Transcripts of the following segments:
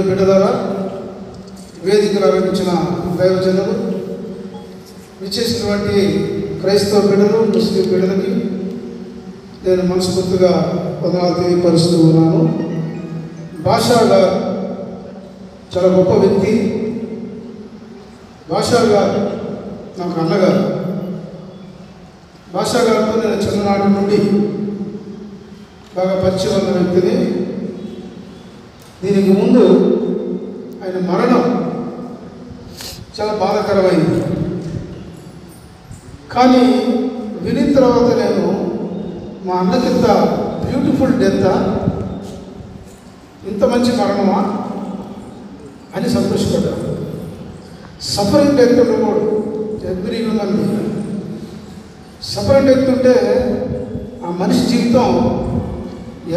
బిడ్డలారా, వేదికలు ఆరంభించిన దైవజనులు, విచ్చేసినటువంటి క్రైస్తవ బిడ్డలు, ముస్లిం బిడ్డలకి నేను మనస్ఫూర్తిగా వందనాలు తెలియపరుస్తూ ఉన్నాను. భాషగా చాలా గొప్ప వ్యక్తి. భాషగా నాకు అన్నగారు. భాషగారితో నేను చిన్ననాటి నుండి బాగా పరిచయం ఉన్న వ్యక్తిని. దీనికి ముందు ఆయన మరణం చాలా బాధాకరమైంది. కానీ విని తర్వాత నేను మా అన్నకింత బ్యూటిఫుల్ డెత్, ఇంత మంచి మరణమా అని సంతోషపడ్డాను. సఫరింగ్ డెత్ ఉండకూడదు. ఎవ్రీ హ్యూమన్ సఫరింగ్ డెత్ ఉంటే ఆ మనిషి జీవితం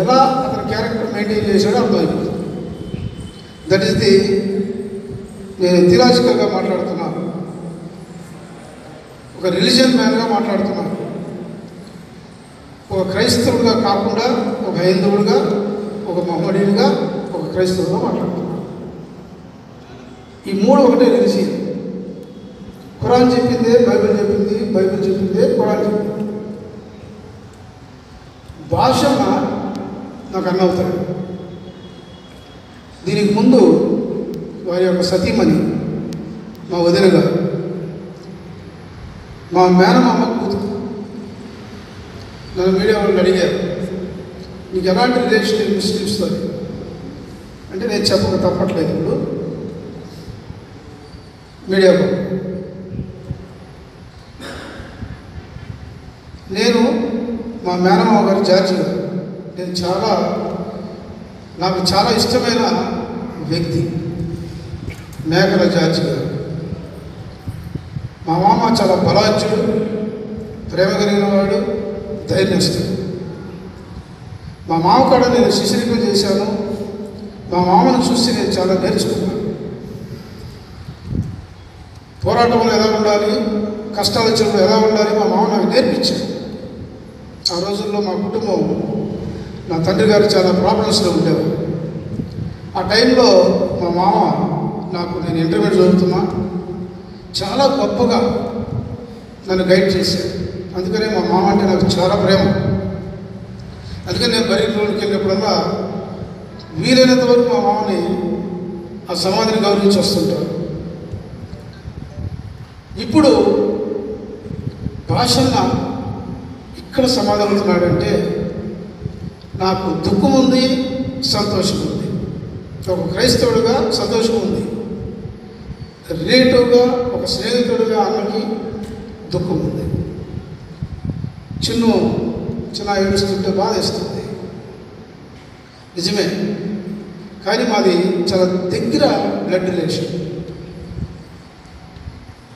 ఎలా అతని క్యారెక్టర్ మెయింటైన్ చేశాడో అర్థమైపోతుంది. దట్ ఈస్ ది నేను థియలాజికల్గా మాట్లాడుతున్నాను, ఒక రిలీజియన్ మ్యాన్గా మాట్లాడుతున్నాను. ఒక క్రైస్తవుడిగా కాకుండా ఒక హైందవుడిగా, ఒక మహమ్మడీయుడిగా, ఒక క్రైస్తవుడిగా మాట్లాడుతున్నాను. ఈ మూడు ఒకటే రిలీజియన్. ఖురాన్ చెప్పిందే బైబిల్ చెప్పింది, బైబిల్ చెప్పిందే ఖురాన్ చెప్పింది. భాష నాకు అన్నవుతాడు. దీనికి ముందు వారి యొక్క సతీమణి మా వదిన గారు, మా మేనమామ కూతురు. నన్ను మీడియా వాళ్ళు అడిగారు, నీకు ఎలాంటి రిలేషన్ ముస్లిమ్స్తో అంటే నేను చెప్పక తప్పట్లేదు. ఇప్పుడు మీడియాలో నేను మా మేనమామ గారు జార్జి గారు, నాకు చాలా ఇష్టమైన వ్యక్తి మేకల జార్జి గారు. మా మామ చాలా బలాజ్యుడు, ప్రేమ కలిగిన వాడు, ధైర్యస్తుడు. మా మామ కూడా నేను శిష్యరికం చేశాను. మా మామను చూసి నేను చాలా నేర్చుకున్నాను. పోరాటంలో ఎలా ఉండాలి, కష్టాలు వచ్చినప్పుడు ఎలా ఉండాలి మా మామ నాకు నేర్పించాడు. ఆ రోజుల్లో మా కుటుంబం, నా తండ్రి గారు చాలా ప్రాబ్లమ్స్లో ఉండేవారు. ఆ టైంలో మా మామ నేను ఇంటర్మీడియట్ చదువుతున్నా, చాలా గొప్పగా నన్ను గైడ్ చేశాడు. అందుకనే మా మామ అంటే నాకు చాలా ప్రేమ. అందుకని నేను బరిలోకి వెళ్ళినప్పుడల్లా వీలైనంత వరకు మా మామని ఆ సమాధిని గౌరవించి వస్తుంటాను. ఇప్పుడు భాషన్న ఇక్కడ సమాధానవుతున్నాడంటే నాకు దుఃఖం ఉంది, సంతోషం ఉంది. ఒక క్రైస్తవుడిగా సంతోషం ఉంది, రిలేటివ్గా ఒక స్నేహితుడిగా అన్నకి దుఃఖం ఉంది. చిన్న ఏడుస్తుంటే బాధ ఇస్తుంది, నిజమే. కానీ మాది చాలా దగ్గర బ్లడ్ రిలేషన్.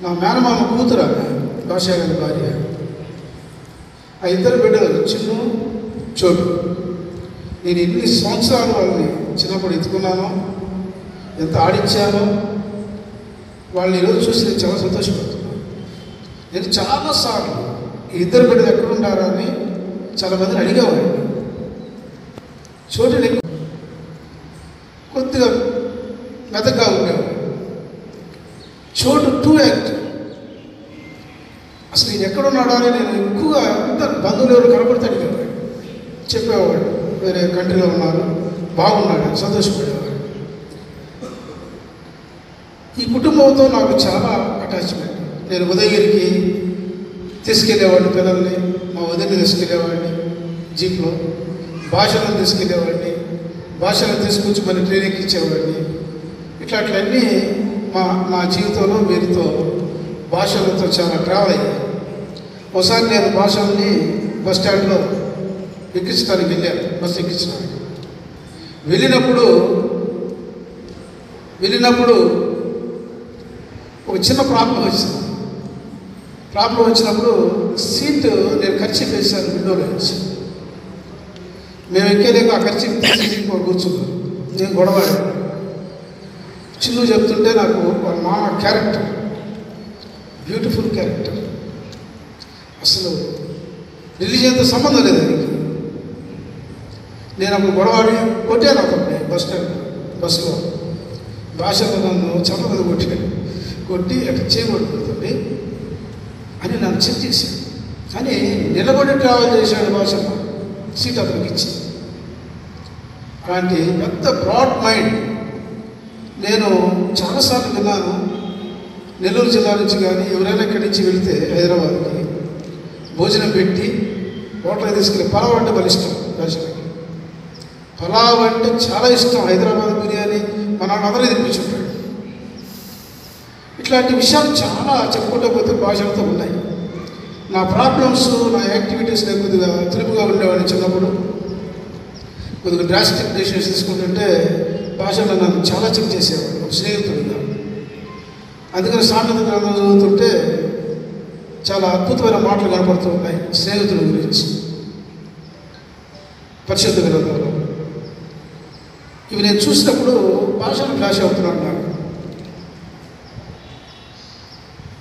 నా మేనమామ కూతురు భాషా గారి భార్య. ఆ ఇద్దరు బిడ్డలు చిన్ను, చోటు. నేను ఎన్ని సంవత్సరాలు వాళ్ళని చిన్నప్పుడు ఎత్తుకున్నానో, ఎంత ఆడించానో, వాళ్ళని ఈరోజు చూసి నేను చాలా సంతోషపడుతున్నాను. నేను చాలాసార్లు ఈ ఇద్దరు బిడ్డలు ఎక్కడుంటారా అని చాలామందిని అడిగేవాడిని. చోటుని కొద్దిగా మెతగా ఉండేవాడు. చోటు టూ యాక్టివ్. అసలు నేను ఎక్కడున్నాడా అని నేను ఎక్కువగా అందరు బంధువులు ఎవరు కనపడితే అడిగేవాడు, చెప్పేవాడు వేరే కంట్రీలో ఉన్నారు, బాగున్నాడు, సంతోషపడేవాడు. ఈ కుటుంబంతో నాకు చాలా అటాచ్మెంట్. నేను ఉదయగిరికి తీసుకెళ్ళేవాడిని, పిల్లల్ని మా వదిలిని తీసుకెళ్ళేవాడిని జీప్లో, భాషలను తీసుకెళ్ళేవాడిని, భాషలను తీసుకొచ్చి మళ్ళీ ట్రైనింగ్ ఇచ్చేవాడిని. ఇట్లాంటివన్నీ నా జీవితంలో వీరితో భాషలతో చాలా ట్రావెల్ అయ్యాయి. ఒకసారి నేను భాషల్ని బస్ స్టాండ్లో ఎక్కించడానికి వెళ్ళాను, బస్సు ఎక్కించడానికి వెళ్ళినప్పుడు ఒక చిన్న ప్రాబ్లం వచ్చినప్పుడు సీటు నేను కర్చీఫ్ వేసాను విండోలో నుంచి. మేము ఎక్కేలేక ఆ కర్చీఫ్ తీసి కూర్చున్నాను. నేను గొడవాడాను. చిన్ను చెప్తుంటే నాకు వాళ్ళ మామ క్యారెక్టర్, బ్యూటిఫుల్ క్యారెక్టర్, అసలు రిలీజియన్తో సంబంధం లేదు ఆయనకి. నేను అప్పుడు గొడవాడి కొట్టాను ఒకటి బస్సులో భాషలో నన్ను చంపదు కొట్టి అక్కడ చేయబడుతుంది అని నన్ను చెక్ చేశాను. అని నిలబడి ట్రావెల్ చేశాడు భాషలో, సీట్ అతనికి ఇచ్చి. అలాంటి పెద్ద బ్రాడ్ మైండ్ నేను చాలాసార్లు విన్నాను. నెల్లూరు జిల్లా నుంచి కానీ ఎవరైనా ఇక్కడి నుంచి వెళితే హైదరాబాద్కి భోజనం పెట్టి హోటల్కి తీసుకెళ్ళి పలావ్ అంటే బలిష్టం భాషలకి. పలావ్ అంటే చాలా ఇష్టం. హైదరాబాద్ బిర్యానీ మన అందరూ తినిపించుంటాడు. ఇట్లాంటి విషయాలు చాలా చెప్పుకుంటూ పోతే భాషలతో ఉన్నాయి. నా ప్రాబ్లమ్స్, నా యాక్టివిటీస్ నేను కొద్దిగా తెలుపుగా ఉండేవాడిని చిన్నప్పుడు. కొద్దిగా డ్రాస్టిక్ డెసిషన్స్ తీసుకుంటుంటే భాషలో నన్ను చాలా చెక్ చేసేవాడు ఒక స్నేహితుడిగా. అందుకని సామెత గ్రంథం చదువుతుంటే చాలా అద్భుతమైన మాటలు కనపడుతూ ఉన్నాయి స్నేహితుల గురించి పరిశుద్ధ గ్రంథంలో. ఇవి నేను చూసినప్పుడు భాషను ఫ్లాష్ అవుతున్నాను నాకు.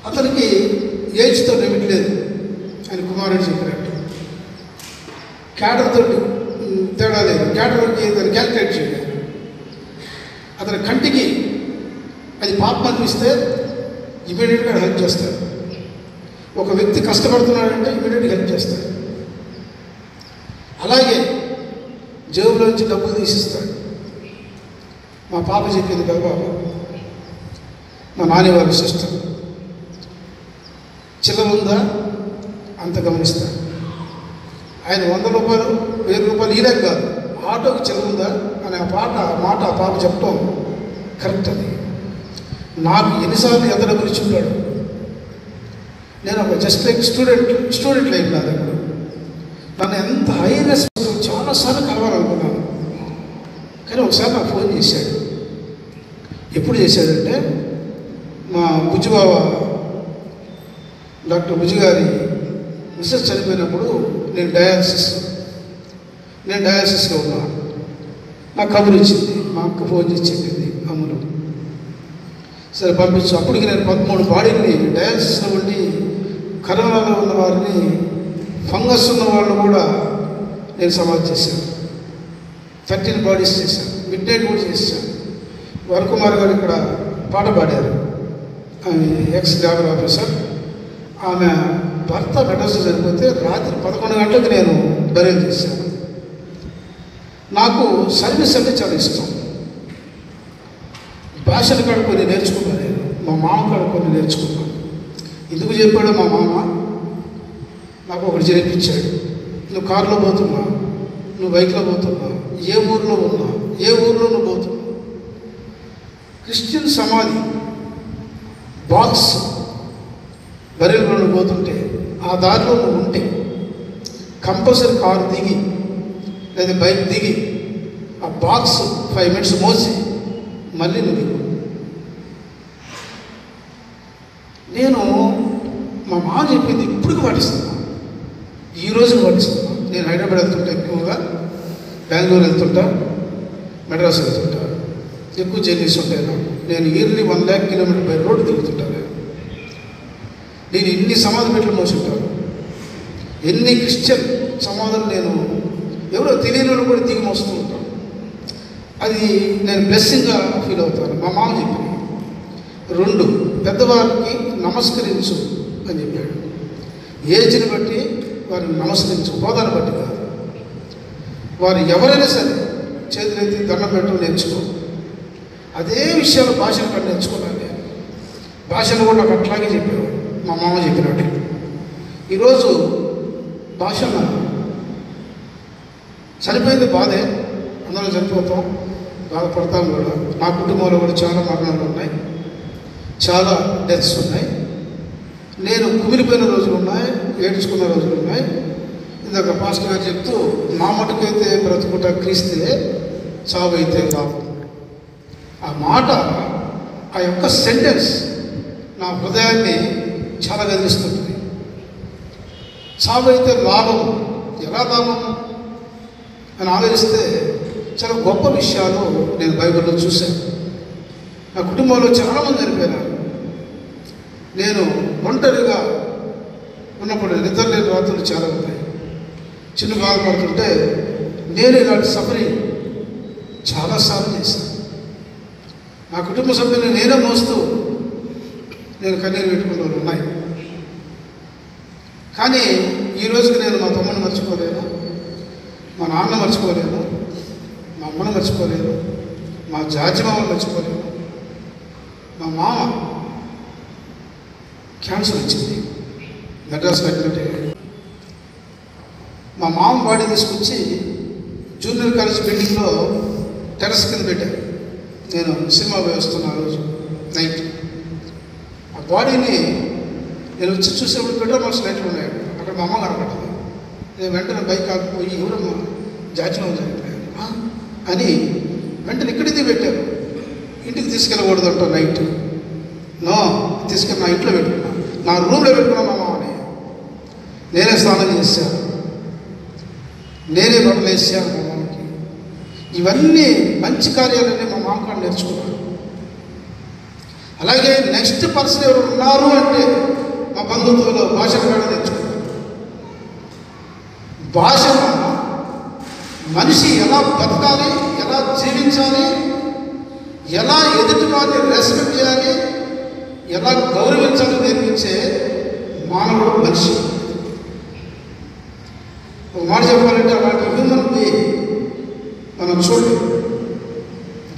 అతనికి ఏజ్తో లిమిట్ లేదు అని కుమారుడు చెప్పినట్టు. క్యాడర్తో తేడా లేదు. క్యాడర్కి దాన్ని క్యాల్కులేట్ చేయలేదు. అతని కంటికి అది పాపం అనిపిస్తే ఇమీడియట్గా హెల్ప్ చేస్తాడు. ఒక వ్యక్తి కష్టపడుతున్నాడంటే ఇమీడియట్గా హెల్ప్ చేస్తాడు. అలాగే జేబులో నుంచి డబ్బులు తీసిస్తాడు. మా పాప చెప్పింది కదా బాబు, మా నాని వారి సిస్టర్, చిల్లర ఉందా అంత గమనిస్తాడు. ఆయన 100 రూపాయలు 1000 రూపాయలు ఈయనకు కాదు, ఆటోకి చిల్లర ఉందా అని ఆ మాట ఆ పాప చెప్పడం కరెక్ట్. అది నాకు ఎన్నిసార్లు ఎంత డబ్బులు ఇచ్చి ఉంటాడు. నేను ఒక జస్ట్ లైక్ స్టూడెంట్ లైఫ్ నాది. అప్పుడు నన్ను ఎంత హైనెస్ చాలాసార్లు కలవాలనుకున్నాను. కానీ ఒకసారి నాకు ఫోన్ చేశాడు. ఎప్పుడు చేశాడంటే మా బుజ్జిబావ డాక్టర్ బుజ్జి గారి మిస్సెస్ చనిపోయినప్పుడు నేను డయాలసిస్లో ఉన్నాను. నాకు కబురు ఇచ్చింది. మా అక్క ఫోన్ చేసి చెప్పింది, అమ్ములు సరే పంపించు. అప్పటికి నేను 13 బాడీని డయాలసిస్లో ఉండి కరోనాలో ఉన్న వారిని, ఫంగస్ ఉన్న వాళ్ళు కూడా నేను సమాధి చేశాను. 13 బాడీస్ చేశాను. మిడ్ నైట్ కూడా చేశాను. వరకుమార్ గారు ఇక్కడ పాట పాడారు. ఆమె ఎక్స్ ల్యాబర్ ఆఫీసర్. ఆమె భర్త మెడ్రాస్ చనిపోతే రాత్రి 11 గంటలకు నేను బరియల్ చేశాను. నాకు సర్వీస్ అంటే చాలా ఇష్టం. భాషలు కాడ కొన్ని నేర్చుకున్నాను నేను. మా మామ కాడ కొన్ని నేర్చుకున్నాను. ఎందుకు చెప్పాడో మా మామ నాకు ఒకటి చేయించాడు. నువ్వు కారులో పోతున్నా, నువ్వు బైక్లో పోతున్నా, ఏ ఊరిలో ఉన్నా, ఏ ఊరిలో నువ్వు పోతున్నా, క్రిస్టియన్ సమాధి బాక్స్ బరియల్లో నువ్వు పోతుంటే ఆ దారిలో నువ్వు ఉంటే కంపల్సరీ కారు దిగి లేదా బైక్ దిగి ఆ బాక్స్ 5 మినిట్స్ మోసి మళ్ళీ నువ్వు దిగు. నేను మా మామ చెప్పింది ఇప్పటికి పాటిస్తున్నాను. ఈరోజు పాటిస్తున్నాను. నేను హైదరాబాద్ వెళ్తుంటా, ఎక్కువగా బెంగళూరు వెళ్తుంటా, మెడ్రాస్ వెళ్తుంటా. ఎక్కువ జర్నీస్ ఉంటాయి నాకు. నేను yearly 1 lakh kilometers by road తిరుగుతుంటాను. నేను ఎన్ని సమాధి పెట్లు మోసుంటాను, ఎన్ని క్రిస్టియన్ సమాధులు నేను ఎవరో తెలియని వాళ్ళు కూడా దిగి మోస్తూ ఉంటాను. అది నేను బ్లెస్సింగ్గా ఫీల్ అవుతాను. మా మామ చెప్పింది 2 పెద్దవారికి నమస్కరించు అని చెప్పాడు. ఏజ్ని బట్టి వారిని నమస్కరించు, హోదాను బట్టి కాదు. వారు ఎవరైనా సరే చేతులెత్తి దండం పెట్టడం నేర్చుకో. అదే విషయాలు భాషను కూడా నేర్చుకున్నాను నేను. భాషను కూడా నాకు అట్లాగే చెప్పేవాడు మా మామ చెప్పినట్టు. ఈరోజు భాషను చనిపోయింది బాధే, అందరూ చనిపోతాం, బాధపడతాం కూడా. నా కుటుంబంలో కూడా చాలా మరణాలు ఉన్నాయి, చాలా డెత్స్ ఉన్నాయి. నేను కుమిలిపోయిన రోజులు ఉన్నాయి, ఏడ్చుకున్న రోజులు ఉన్నాయి. ఇందాక పాస్టర్ గారు చెప్తూ, నా మటుకైతే బ్రతుకుట క్రీస్తే, చావు అయితే లాభం. ఆ మాట, ఆ యొక్క సెంటెన్స్ నా హృదయాన్ని చాలా గదిలిస్తుంది. చావు అయితే లాభం, ఎలా లాభం అని ఆలోచిస్తే చాలా గొప్ప విషయాలు నేను బైబిల్లో చూశాను. నా కుటుంబంలో చాలామంది చనిపోయినారు. నేను ఒంటరిగా ఉన్నప్పుడు నిద్రలేని రాత్రులు చాలా ఉంటాయి. చిన్న బాధపడుతుంటే నేను ఇలాంటి సఫరింగ్ చాలాసార్లు చేశాను. నా కుటుంబ సభ్యులను నేనే మోస్తూ నేను కన్నీరు పెట్టుకున్న వాళ్ళు ఉన్నాయి. కానీ ఈ రోజుకి నేను మా తమ్ముడిని మర్చిపోలేను, మా నాన్న మర్చిపోలేను, మా అమ్మను మర్చిపోలేను, మా జాజిమామను మర్చిపోలేను. మా మామ క్యాన్సర్ వచ్చింది, మెడ్రాస్ అడ్మిట్ అయ్యాడు. మా మామ బాడీ తీసుకొచ్చి జూనియర్ కాలేజ్ బిల్డింగ్లో టెర్రస్ కింద పెట్టాను. నేను సినిమా వేస్తున్నా రోజు నైట్. ఆ బాడీని నేను వచ్చి చూసేప్పుడు పెట్రోల్ మార్క్స్ లైట్లు ఉన్నాయి. అక్కడ మా అమ్మ కనపడుతుంది. నేను వెంటనే బైక్ ఆగిపోయి ఎవరమ్మా జాజిమామ చనిపోయాను అని వెంటనే ఇక్కడికి పెట్టారు. ఇంటికి తీసుకెళ్ళకూడదు అంట నైట్. నో, తీసుకెళ్ళి నా ఇంట్లో పెట్టుకున్నా, నా రూమ్లో పెట్టుకున్నా మా మామని. నేనే స్నానం చేశాను, నేనే బట్టలు వేసాను మా మామకి. ఇవన్నీ మంచి కార్యాలన్నీ మా మామకాడు నేర్చుకున్నాను. అలాగే నెక్స్ట్ పర్సన్ ఎవరు ఉన్నారు అంటే మా బంధుత్వంలో భాషను కూడా నేర్చుకున్నాను. భాష మనిషి ఎలా బతకాలి, ఎలా జీవించాలి, ఎలా ఎదుటి వారిని రెస్పెక్ట్ చేయాలి, ఎలా గౌరవించాలి నేర్పించే మానవుడు మనిషి. ఒక మాట చెప్పాలంటే అలాంటి హ్యూమన్ బీయింగ్ మనం చూడలేదు,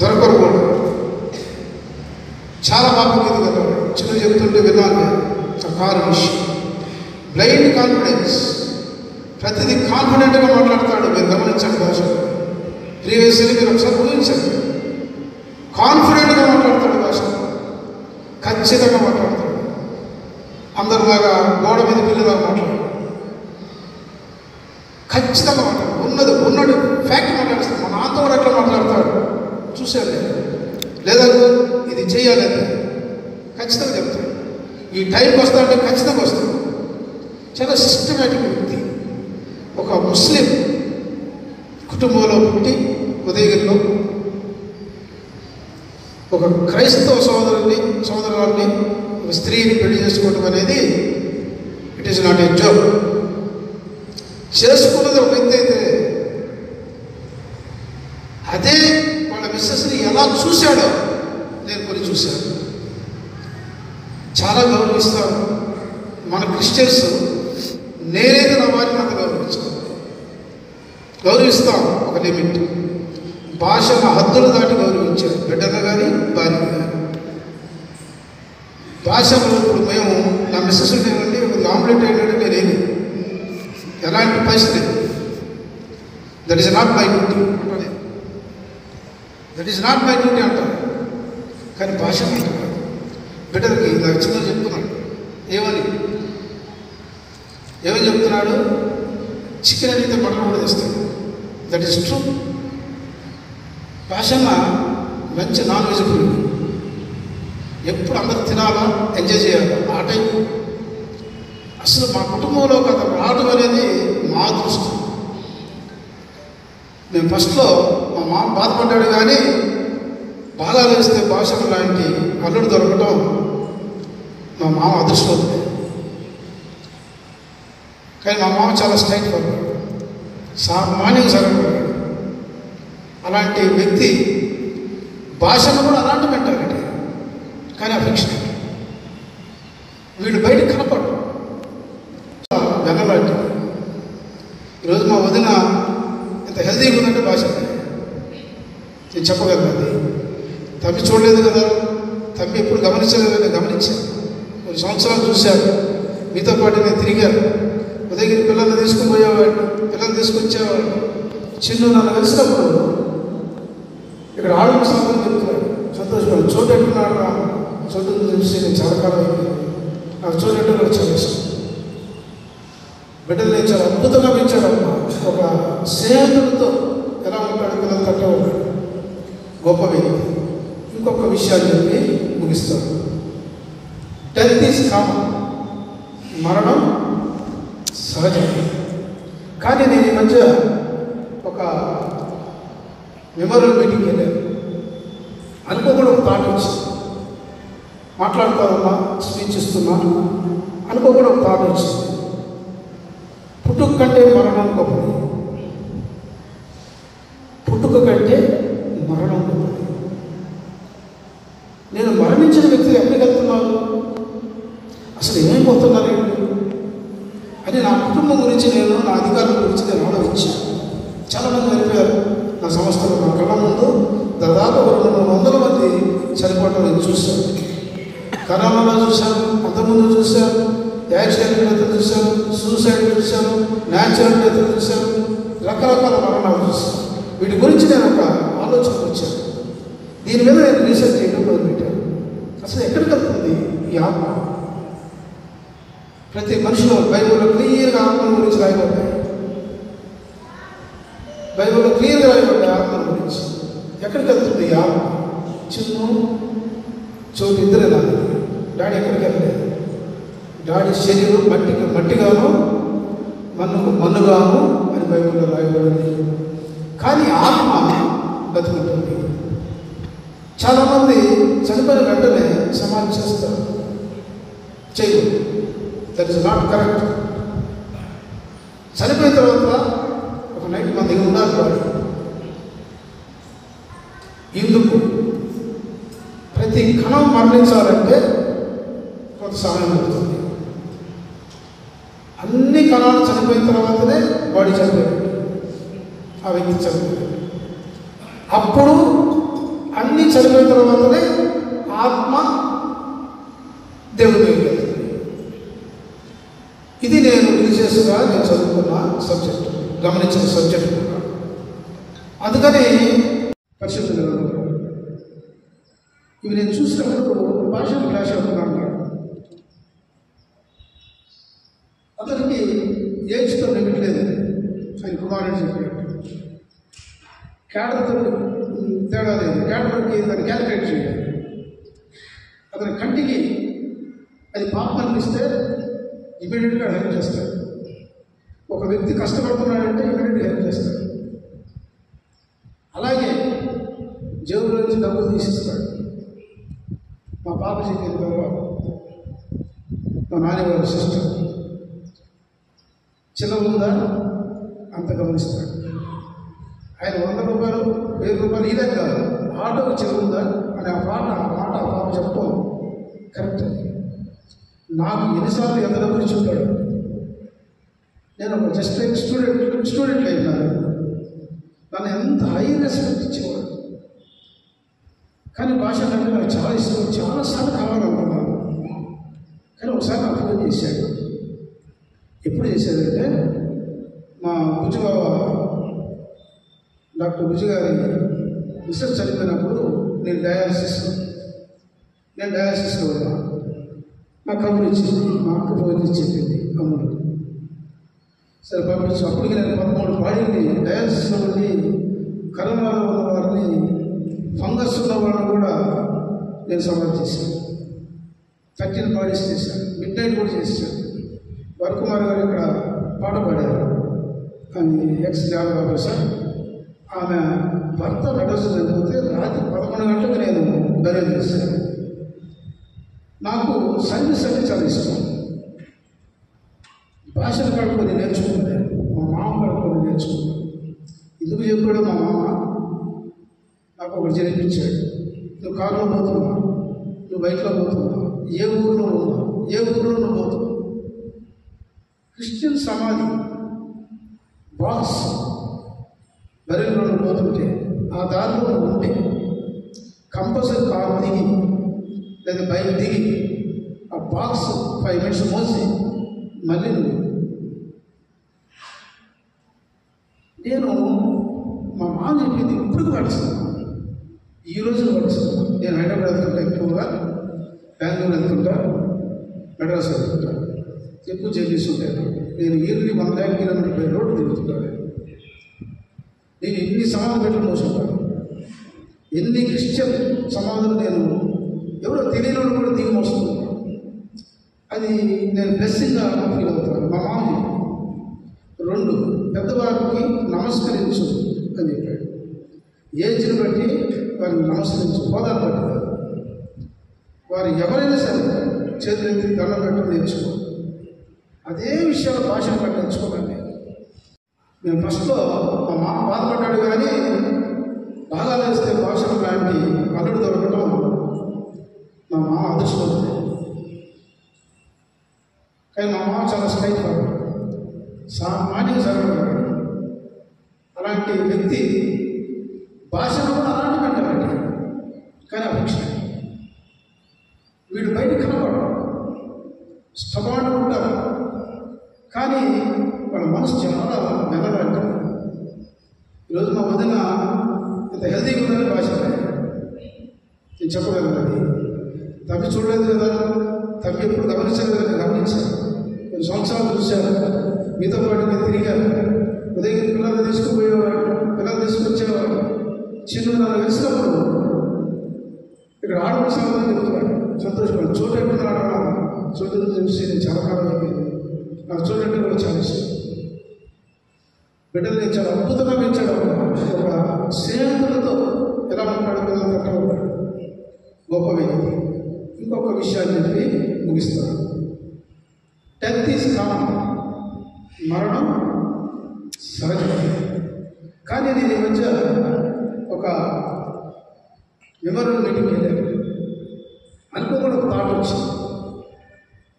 దొరకరు కూడా. చాలా బాగా ఇది కదా, చిన్న చెప్తుంటే విన్నాను. ఆ కారు విషయం, బ్లైండ్ కాన్ఫిడెన్స్, ప్రతిదీ కాన్ఫిడెంట్గా మాట్లాడతాడు. మీరు గమనించండి, భాష ప్రీవియస్లీ మీరు ఒకసారి ఊహించండి. కాన్ఫిడెంట్గా మాట్లాడతాడు, భాష ఖచ్చితంగా మాట్లాడతాడు. అందరిలాగా గోడ మీద పిల్లలాగా మాట్లాడు, ఖచ్చితంగా మాట్లాడు. ఉన్నది ఫ్యాక్ట్ మాట్లాడుతాడు. మా నాతో కూడా ఎట్లా మాట్లాడతాడు చూశాను నేను. లేదా ఇది చేయాలని ఖచ్చితంగా చెప్తాడు. ఈ టైంకి వస్తాడంటే ఖచ్చితంగా వస్తాడు. చాలా సిస్టమేటిక్ వ్యక్తి. ఒక ముస్లిం కుటుంబంలో పుట్టి ఉదయగిరిలో ఒక క్రైస్తవ సోదరుల్ని ఒక స్త్రీని పెళ్లి చేసుకోవడం అనేది it is not a job. చేసుకున్నది ఒక వ్యక్తి అయితే అదే వాళ్ళ మిస్సెస్ని ఎలా చూశాడో నేను కొన్ని చూశాను. చాలా గౌరవిస్తాను. మన క్రిస్టియన్స్ నేనైతే నా వారిని అంత గౌరవిస్తాం ఒక లిమిట్. భాష హద్దులు దాటి గౌరవించారు, బిడ్డలు కానీ భార్య కానీ. భాషలో ఇప్పుడు మేము నా మిస్సెస్ ఉండేవండి, ఒక ఆమ్లెట్ ఏంటంటే నేనేది ఎలాంటి పరిస్థితి, that is not my duty అంటారు. That is not my duty అంటారు. కానీ భాష అంటారు బిడ్డలకి. నాకు చిన్న చెప్తున్నాడు, ఏమని చెప్తున్నాడు, చికెన్ అడిగితే మటన్ కూడా తెస్తాడు. That is true. భాషన్న మంచి నాన్ వెజ్ ఫుడ్, ఎప్పుడు అందరు తినాలా, ఎంజాయ్ చేయాలి, ఆ టైపు. అసలు మా కుటుంబంలో కథ రావడం అనేది మా దృష్టి. మేము ఫస్ట్లో మా మామ బాధపడ్డాడు, కానీ బాగా వేస్తే భాషను లాంటి అల్లుడు దొరకడం మా మామ అదృష్టం. కానీ మా మామ చాలా స్ట్రైట్ ఫార్వర్డ్, సామాన్యంగా సరళపడ్డాడు. అలాంటి వ్యక్తి భాషను కూడా అలాంటి మెంటాలిటీ, కానీ అఫెక్షన్. వీళ్ళు బయట కనపడు వెనలాంటి. ఈరోజు మా వదిన ఇంత హెల్తీగా ఉందంటే భాష నేను చెప్పగలను. అది తమ్మి చూడలేదు కదా, తమ్మి ఎప్పుడు గమనించలేదు, నేను గమనించాను. కొన్ని సంవత్సరాలు చూశాను, మీతో పాటు నేను తిరిగాను. ఉదయగిరి పిల్లల్ని తీసుకుని పోయేవాడిని, పిల్లల్ని తీసుకొచ్చేవాడు. చిన్ను నన్ను కలిసినప్పుడు ఇక్కడ ఆడు సాగులు చెప్తున్నాడు, సంతోషపడు. చోటు ఎట్టున్నాడు, చోటు చూసి నేను చాలా కాలం అయిపోయింది. నాకు చూడండి కూడా చాలా ఇష్టం. బిడ్డలు నేను చాలా అద్భుతంగా పెంచాడమ్మా. ఒక స్నేహితుడితో ఎలా ఉంటాడు, పిల్లలు తట్టే ఉంటాడు, గొప్ప వ్యక్తి. ఇంకొక విషయాన్ని చెప్పి ముగిస్తాడు. డెత్ ఈజ్ కామన్, మరణం సహజం. కానీ నేను ఈ మధ్య ఒక మెమోరియల్ మీటింగ్కి వెళ్ళాను. అనుకోకుండా ఒక థాట్ వచ్చింది. మాట్లాడుతూ ఉన్నా, స్పీచ్ ఇస్తున్నా, అనుకోకుండా ఒక థాట్ వచ్చింది. పుట్టుక కంటే మరణం గొప్పది. పుట్టుక కంటే మరణం గొప్పది. నేను మరణించిన వ్యక్తి ఎక్కడికి వెళ్తున్నారు, అసలు ఏమైపోతున్నారు అని నా కుటుంబం గురించి, నేను నా అధికారుల గురించి నేను ఆలోచించాను. చాలామంది వెళ్ళిపోయారు నా సంస్థలో. నా కళ్ళ ముందు దాదాపు 200 మంది చనిపోవడం నేను చూశాను. కరోనాలో చూశాను, అంతకుముందు చూశాను, యాక్సిడెంట్ డెత్లు చూశాను, సూసైడ్ చూశాను, న్యాచురల్ డెత్లు చూశాను, రకరకాల మరణాలు చూశాను. వీటి గురించి నేను ఒక ఆలోచనకు వచ్చాను. దీని మీద నేను రీసెర్చ్ చేయడం మొదలుపెట్టాను. అసలు ఎక్కడికి వెళ్తుంది ఈ ఆత్మ? ప్రతి మనిషిలో బైబిల్లో క్లియర్గా ఆత్మ గురించి రాయబడ్డాయి. బైబిల్లో క్లియర్గా రాయబడ్డాయి ఆత్మ గురించి. ఎక్కడికి వెళ్తుంది ఈ ఆత్మ? చిన్న చోటు ఇద్దరే నాన్న. డాడీ ఎక్కడికి వెళ్ళలేదు. డాడీ శరీరం మట్టిగాను, మన్నుకు మన్నుగాను అని బైబిల్లో రాయబడింది. కానీ ఆత్మ బతుకుంటుంది. చాలామంది చనిపోయిన వెంటనే సమాధి చేస్తారు. చేయకూడదు. That is not correct. చనిపోయిన తర్వాత ఒక నైట్ మన దగ్గర ఉండాలి. వాడు ఇందుకు ప్రతి కణం మరణించాలంటే కొంత సమయం పడుతుంది. అన్ని కణాలు చనిపోయిన తర్వాతనే బాడీ చనిపోయాడు, ఆ వ్యక్తి చనిపోయాడు. అప్పుడు అన్నీ చనిపోయిన తర్వాతనే ఆత్మ దేవుడి దగ్గరికి వెళ్తుంది. ఇది నేను రిలీజియస్గా నేను చదువుకున్న సబ్జెక్ట్, గమనించిన సబ్జెక్ట్. అందుకని పరిశుద్ధ ఇవి నేను చూసినప్పుడు భాషను క్లాష్ అవుతున్నాను. అతనికి ఏజ్తో లిమిట్ లేదు. ఆయన కుమారుడు చెప్పాడు. క్యాడర్తో తేడా లేదు. క్యాడర్కి దాన్ని క్యాలిక్యులేట్ చేయాలి. అతని కంటికి అది పాపం అనిపిస్తే ఇమీడియట్గా హెల్ప్ చేస్తాడు. ఒక వ్యక్తి కష్టపడుతున్నాడంటే ఇమీడియట్గా హెల్ప్ చేస్తాడు. అలాగే జేబులో నుంచి డబ్బులు తీసిస్తాడు. మా పాప చెప్పింది బాబా, మా నాన్నగారు సిస్టర్ చిన్న ఉందా అంత గమనిస్తాడు. ఆయన 100 రూపాయలు 1000 రూపాయలు ఇదే కాదు, ఆటోకి చిన్న ఉందా అని ఆ మాట ఆ పాప చెప్పడం కరెక్ట్. నాకు ఎన్నిసార్లు ఎంత డబ్బులు ఇచ్చుంటాడు. నేను ఒక జస్ట్ లైక్ స్టూడెంట్ అయినాను. నన్ను ఎంత హై రెస్పెక్ట్ ఇచ్చేవాడు. కానీ భాష అంటే నాకు చాలా ఇష్టం. చాలాసార్లు కావాలనుకున్నాను. కానీ ఒకసారి నాకు ఫోన్ చేశాడు. ఎప్పుడు చేశాడంటే, మా బుజ్జుబావ డాక్టర్ బుజ్జు గారి రీసెర్చ్ చనిపోయినప్పుడు నేను డయాలసిస్లో ఉన్నా. నాకు కబురు ఇచ్చింది, మా అక్క ఫోన్ ఇచ్చి చెప్పింది అమ్ముడు. సరే పంపించు. అప్పటికి నేను 13 బాడీని డయాలసిస్లో ఉండి, కరోనాలో ఉన్న వారిని, ఫంగస్ ఉన్న వాళ్ళని కూడా నేను సమాధి చేశాను. 13 బాడీస్ చేశాను. మిడ్ నైట్ కూడా చేశాను. వరకుమార్ గారు ఇక్కడ పాట పాడారు. కానీ ఎక్స్-జాబ్ ఆఫీసర్, ఆమె భర్త మెడల్స్ చనిపోతే రాత్రి 11 గంటలకు నేను బర్యలు చేశాను. నాకు సర్వీస్ అంటే చాలా ఇష్టం. భాషను కడుక్కొని నేర్చుకుంటాను. మా మామ కడుక్కొని నేర్చుకుంటాను. ఎందుకు చెప్పాడు మా మామ? నాకు ఒకటి జరిపించాడు. నువ్వు కారులో పోతున్నా, నువ్వు బయటలో పోతున్నా, ఏ ఊరిలో ఉన్నా, ఏ ఊరిలో నువ్వు పోతున్నా, క్రిస్టియన్ సమాధి బాక్స్ బరిలో పోతుంటే ఆ దారిలో ఉంటే కంపల్సరీ కారు దిగి లేదా బైక్ దిగి ఆ బాక్స్ 5 మినిట్స్ మోసి మళ్ళీ నువ్వు. నేను మా మామ చెప్పింది ఇప్పటికి పడుతున్నాను. ఈ రోజు పడుతున్నాను. నేను హైదరాబాద్ వెళ్తుంటా, ఎక్కువగా బెంగళూరు వెళ్తుంటా. మెడ్రాస్ వెళ్తుంటాను, ఎక్కువ జర్నీస్ ఉంటాను. నేను ఇయర్లీ 1,00,000 కిలోమీటర్ రోడ్డు తిరుగుతుంటాను. నేను ఎన్ని సమాధులు పెట్టి మోసుకుంటాను, ఎన్ని క్రిస్టియన్ సమాధులు నేను ఎవరో తెలియని కూడా దిగి మోసుకుంటాను. అది నేను బ్లెస్సింగ్గా ఫీల్ అవుతాను. మా మామయ్య 2 పెద్దవారికి నమస్కరించు అని చెప్పాడు. ఏజ్ని బట్టి వారిని నమస్కరించు, హోదాను బట్టి కాదు. వారు ఎవరైనా సరే చేతులెత్తి దండం పెట్టడం నేర్చుకో. అదే విషయాలు భాషను బట్టి నేర్చుకోకండి. నేను ఫస్ట్లో మా మామ బాధపడ్డాడు, కానీ బాగా వేస్తే భాషలు లాంటి అల్లుడు దొరకటం మా మామ అదృష్టం. కానీ మా మామ చాలా స్ట్రైట్ ఫార్వర్డ్, సామాన్యంగా సరళపడ్డాడు. అలాంటి వ్యక్తి భాషను కూడా అలాంటి పెట్టాలండి. కానీ అపేక్ష వీడు బయట కనపడడం స్టబాండ్ ఉంటారు, కానీ వాళ్ళ మనసు చాలా మెల్లడంటారు. ఈరోజు మా వదిన ఇంత హెల్తీగా ఉందని భాష నేను చెప్పగలను. తప్పి చూడలేదు కదా, తప్పి ఎప్పుడు గమనించలేదు కదా, నేను గమనించాను. కొన్ని సంవత్సరాలు చూశాను, మీతో పాటు నేను తిరిగాను. ఉదయం పిల్లలు తీసుకుపోయేవాడు, పిల్లలు తీసుకొచ్చేవాడు. చిన్న నన్ను కలిసినప్పుడు ఇక్కడ ఆడవాళ్ళు సాధన చెప్తున్నాడు, సంతోషపడి చూడట్టున్నాడు. చూడటం చూసి నేను చాలా కాలం అయిపోయింది. నాకు చూడటం కూడా చాలా ఇష్టం. బిడ్డలు నేను చాలా అద్భుతంగా పెంచాడు. ఒక స్నేహితులతో ఎలా ఉంటాడు, పిల్లలు అట్లా ఉంటాడు. గొప్ప వ్యక్తి. ఇంకొక విషయాన్ని చెప్పి ముగిస్తాను. డెత్ ఈజ్ కామన్, మరణం సహజం. కానీ నేను ఈ మధ్య ఒక మెమోరియల్ మీటింగ్కి వెళ్ళాను. అనుకోకుండా ఒక థాట్ వచ్చింది.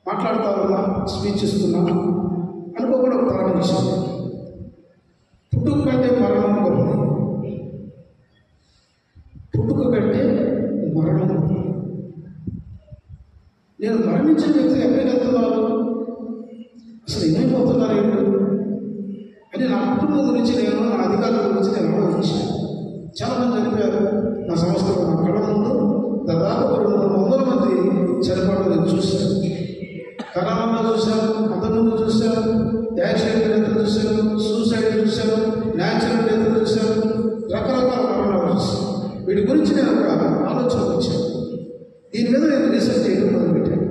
మాట్లాడుతూ ఉన్నా, స్పీచ్ ఇస్తున్నా, అనుకోకుండా ఒక థాట్ వచ్చింది. పుట్టుక కంటే మరణం గొప్పది. పుట్టుక కంటే మరణం గొప్పది. నేను మరణించిన వ్యక్తులు ఎక్కడికి వెళ్తున్నారు, అసలు ఏమైపోతున్నారు ఏంటి అని నా కుటుంబం గురించి నేను, నా అధికారుల గురించి నేను ఆలోచించాను. చాలామంది చనిపోయారు నా సంస్థలో. నా కళ్ళ ముందు దాదాపు 200 మంది చనిపోవడం నేను చూశాను. కరోనా చూశాను, అంతకుముందు చూశాను, యాక్సిడెంట్ డెత్ చూశాను, సూసైడ్ చూశాను, న్యాచురల్ డెత్ చూశాను, రకరకాల మరణాలు చూశాను. వీటి గురించి నేను ఒక ఆలోచన వచ్చాను. దీని మీద నేను రీసెర్చ్ చేయడం మొదలుపెట్టాను.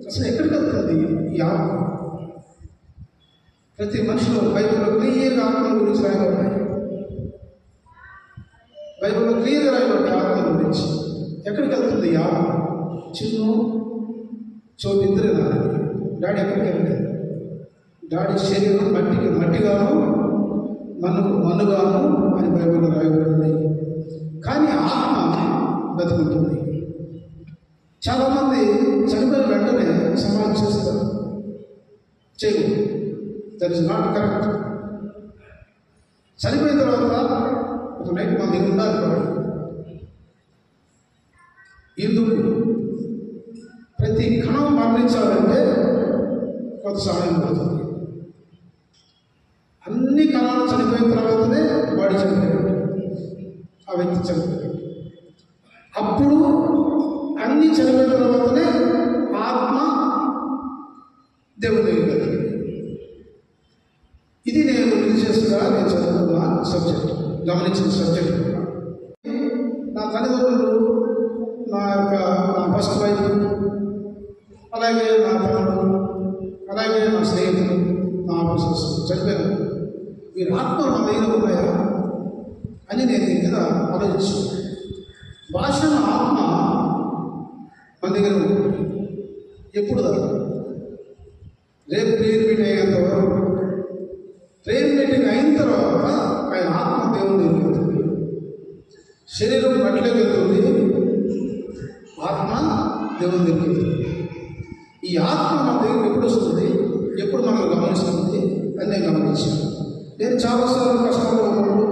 అసలు ఎక్కడికి వెళ్తుంది ఈ ఆత్మ? ప్రతి మనిషిలో బైబిల్లో క్లియర్గా ఆత్మ గురించి రాయబడ్డాయి. బైబిల్లో క్లియర్గా రాయబడ్డాయి ఆత్మ గురించి. ఎక్కడికి వెళ్తుంది ఈ ఆత్మ? చిన్న చోటు ఇద్దరే నాది. డాడీ ఎక్కడికి వెళ్ళలేదు. డాడీ శరీరం మట్టిగాను మన్నుగాను అని బైబిల్లో రాయబడింది. కానీ ఆత్మ బతుకుంటుంది. చాలామంది చనిపోయిన వెంటనే సమాధి చేస్తారు. చేయకూడదు. That is not correct. చనిపోయిన తర్వాత ఒక నైట్ మన దగ్గర ఉండాలి. ఎందుకు? ప్రతి కణం మరణించాలంటే కొంత సమయం పడుతుంది. అన్ని కణాలు చనిపోయిన తర్వాతనే బాడీ చనిపోయాడు, ఆ వ్యక్తి చనిపోయాడు. అప్పుడు అన్ని చనిపోయిన తర్వాతనే ఆత్మ దేవుని దగ్గర. ఇది నేను రిలీజియస్గా నేను చదువుతున్న సబ్జెక్ట్, గమనించిన సబ్జెక్ట్. నా తల్లిదండ్రులు, నా ఫస్ట్ వైఫ్, అలాగే నా తమ్ముడు, అలాగే నా స్నేహితులు, నా ఆఫీసర్స్ చనిపోయారు. వీరి ఆత్మలు మన దగ్గర ఉన్నాయా అని నేను దీని మీద ఆలోచించాను. భాషణ ఆత్మ మన దగ్గర ఉంది. ఎప్పుడు రేపు ప్రేయర్ మీటింగ్ అయ్యేంత వరకు, ప్రేయర్ మీటింగ్ అయిన తర్వాత ఆయన ఆత్మ దేవుని వెళ్తుంది. శరీరం మట్టిలోకి వెళ్తుంది, ఆత్మ దేవుని వెళ్తుంది. ఈ ఆత్మ మన దగ్గర ఎప్పుడు వస్తుంది, ఎప్పుడు మనం గమనిస్తుంది అని నేను గమనించాను. నేను చాలాసార్లు కష్టంలో ఉన్నప్పుడు,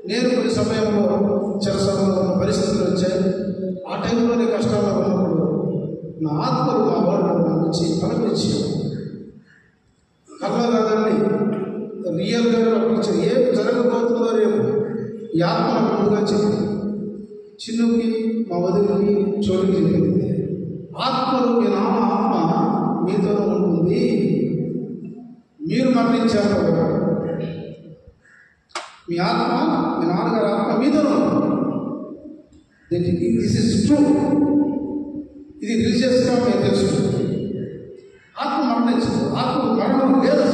నేను కొన్ని సమయంలో చెరసంలో ఉన్న పరిస్థితులు వచ్చాయి. ఆ టైంలోనే కష్టాల్లో ఉన్నప్పుడు నా ఆత్మలు మా వాళ్ళు వచ్చి పలకరించారు. కళ్ళ కాదండి, రియల్గా పలకరించారు. ఏం జరగబోతుందో రేపు ఈ ఆత్మ నాకు ముందుగా చెప్పింది. చిన్నుకి, మా వదిలికి, చోటుకి చెప్పింది. ఆత్మలు, నేను ఆత్మ మరణించారు. మీ ఆత్మ, మీ నాన్నగారి ఆత్మ మీదను. This is true. ఇది రిలీజియస్గా మేము తెలుసుకుంటాం. ఆత్మ మరణించదు. ఆత్మ మరణం లేదు.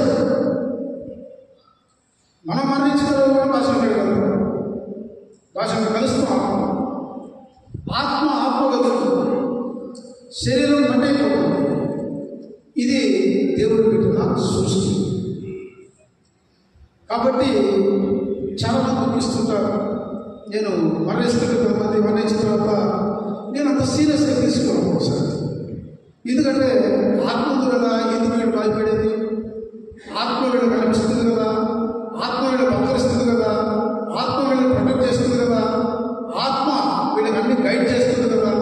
మనం మరణించిన కూడా భాషలో వెళ్ళగలుగుతాం, భాషలో కలుస్తాం. ఆత్మ ఆత్మగలుగుతుంది, శరీరం మంటైపోతుంది. ఇది దేవుడు పెట్టిన సృష్టి. కాబట్టి చాలామంది చూపిస్తుంటారు, నేను మరణిస్తున్న కొంతమంది మరణించిన తర్వాత నేను అంత సీరియస్గా తీసుకోను ఒకసారి. ఎందుకంటే ఆత్మ ఉంది కదా, ఎందుకు వీడు భయపడేది? ఆత్మ వీడు కనిపిస్తుంది కదా, ఆత్మ వీడు పక్కరిస్తుంది కదా, ఆత్మ వీళ్ళు ప్రొటెక్ట్ చేస్తుంది కదా, ఆత్మ వీళ్ళకి అన్ని గైడ్ చేస్తుంది కదా.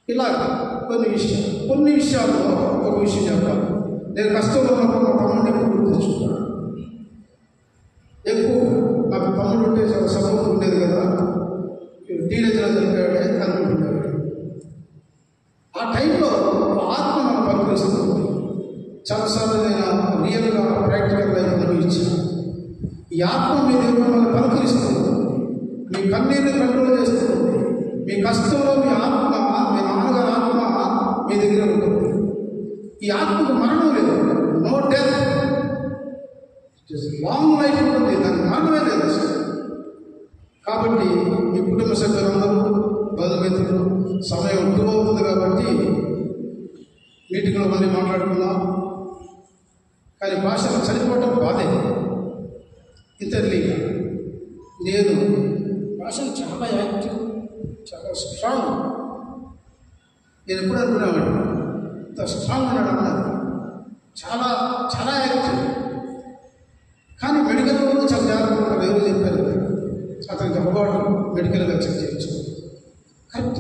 ఇలా కొన్ని విషయాల్లో ఒక విషయం చెప్తాను. నేను కష్టంలో ఉన్నప్పుడు మా తమ్ముడిని ఎప్పుడు తెచ్చుకున్నాను. ఎక్కువ నాకు తమ్ముడు ఉంటే చాలా సపోర్ట్ ఉండేది కదా, టీనేజ్లో జరిగాడే అనుకుంటున్నాడు. ఆ టైంలో ఆత్మ మనం పలుకరిస్తుంది. చాలాసార్లు నేను రియల్గా ప్రాక్టికల్ లైఫ్ అనుభవించాను. ఈ ఆత్మ మీ దేవుడు మనల్ని పలుకరిస్తుంది, మీ కన్నీరుని కంట్రోల్ చేస్తుంది. మీ కష్టంలో మీ ఆత్మ, మీ నాన్నగారి ఆత్మ మీ దగ్గర ఉంటుంది. ఈ ఆత్మకు మరణం లేదు, నో డెత్, లాంగ్ లైఫ్ ఉంటుంది, దానికి మరణమే లేదు అసలు. కాబట్టి మీ కుటుంబ సభ్యులందరూ, బంధుమిత్రులు, సమయం ఎక్కువవుతుంది కాబట్టి మీటింగ్లో మళ్ళీ మాట్లాడుకున్నాం. కానీ భాషలో చనిపోవటం బాధే. ఇతరులీగా నేను భాషను చాలా యాక్టివ్, చాలా స్ట్రాంగ్. నేను ఎప్పుడు అనుకున్నామండి, ఇంత స్ట్రాంగ్ ఉన్నాడు అన్నది, చాలా చాలా యాక్టివ్. కానీ మెడికల్లో చాలా జాగ్రత్తగా ఎవరు చెప్పారు, అతనికి అలవాటు మెడికల్గా చెక్ చేయొచ్చు. కరెక్ట్,